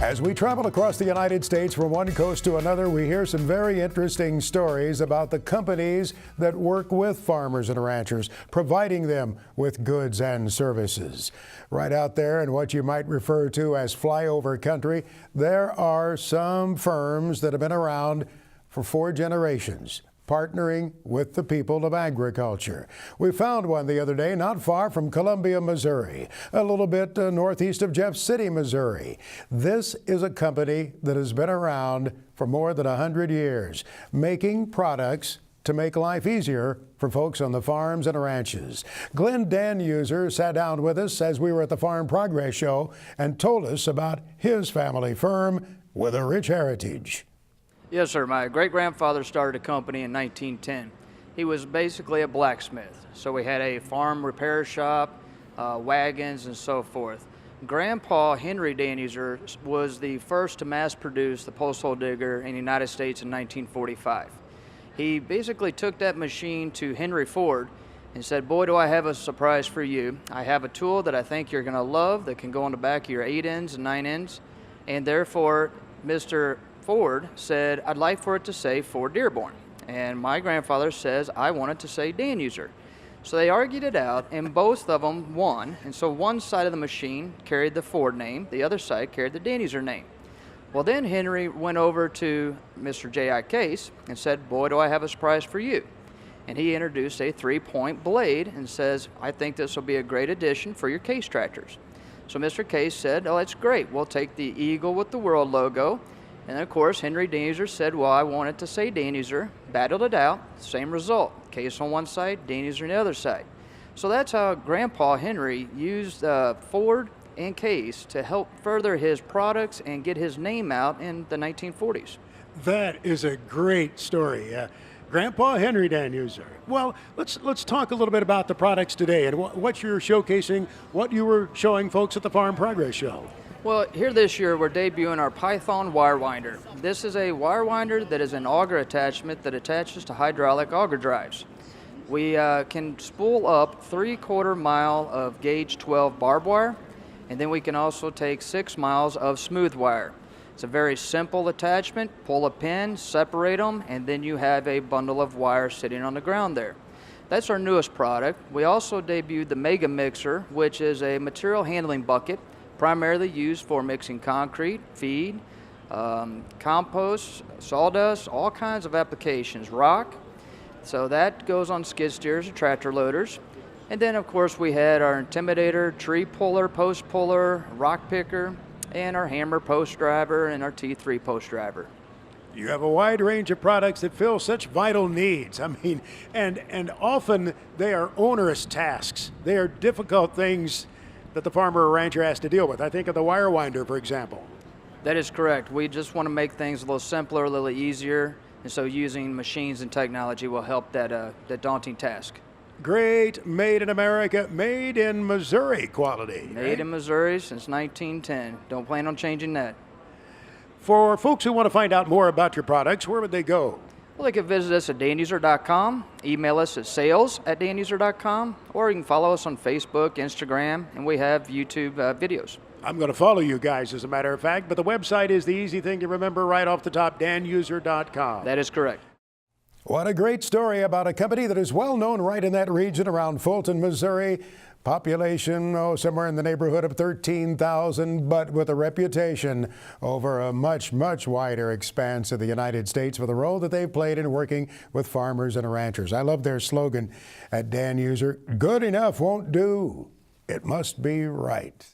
As we travel across the United States from one coast to another, we hear some very interesting stories about the companies that work with farmers and ranchers, providing them with goods and services. Right out there in what you might refer to as flyover country, there are some firms that have been around for 4 generations, partnering with the people of agriculture. We found one the other day not far from Columbia, Missouri, a little bit northeast of Jeff City, Missouri. This is a company that has been around for more than 100 years, making products to make life easier for folks on the farms and ranches. Glenn Danuser sat down with us as we were at the Farm Progress Show and told us about his family firm with a rich heritage. Yes, sir. My great-grandfather started a company in 1910. He was basically a blacksmith. So we had a farm repair shop, wagons, and so forth. Grandpa Henry Danuser was the first to mass produce the post hole digger in the United States in 1945. He basically took that machine to Henry Ford and said, "Boy, do I have a surprise for you. I have a tool that I think you're going to love that can go on the back of your 8 ends and 9 ends." And therefore, Mr. Ford said, "I'd like for it to say Ford Dearborn." And my grandfather says, "I want it to say Danuser." So they argued it out, and both of them won. And so one side of the machine carried the Ford name, the other side carried the Danuser name. Well, then Henry went over to Mr. J.I. Case and said, "Boy, do I have a surprise for you." And he introduced a 3-point blade and says, "I think this will be a great addition for your Case tractors." So Mr. Case said, "Oh, that's great. We'll take the eagle with the world logo." And of course, Henry Danuser said, "Well, I want it to say Danuser." Battled it out, same result. Case on one side, Danuser on the other side. So that's how Grandpa Henry used Ford and Case to help further his products and get his name out in the 1940s. That is a great story. Grandpa Henry Danuser. Well, let's talk a little bit about the products today and what you're showcasing, what you were showing folks at the Farm Progress Show. Well, here this year we're debuting our Python wire winder. This is a wire winder that is an auger attachment that attaches to hydraulic auger drives. We can spool up 3/4 mile of gauge 12 barbed wire, and then we can also take 6 miles of smooth wire. It's a very simple attachment. Pull a pin, separate them, and then you have a bundle of wire sitting on the ground there. That's our newest product. We also debuted the Mega Mixer, which is a material handling bucket primarily used for mixing concrete, feed, compost, sawdust, all kinds of applications, rock. So that goes on skid steers or tractor loaders. And then of course we had our Intimidator, tree puller, post puller, rock picker, and our hammer post driver and our T3 post driver. You have a wide range of products that fill such vital needs. I mean, and often they are onerous tasks. They are difficult things that the farmer or rancher has to deal with. I think of the wire winder, for example. That is correct. We just want to make things a little simpler, a little easier, and so using machines and technology will help that daunting task. Great, made in America, made in Missouri quality. Made in Missouri since 1910. Don't plan on changing that. For folks who want to find out more about your products, where would they go? Well, they can visit us at danuser.com, email us at sales@danuser.com, or you can follow us on Facebook, Instagram, and we have YouTube videos. I'm going to follow you guys, as a matter of fact, but the website is the easy thing to remember right off the top, danuser.com. That is correct. What a great story about a company that is well known right in that region around Fulton, Missouri. Population, somewhere in the neighborhood of 13,000, but with a reputation over a much, much wider expanse of the United States for the role that they've played in working with farmers and ranchers. I love their slogan at Danuser, "Good enough won't do. It must be right."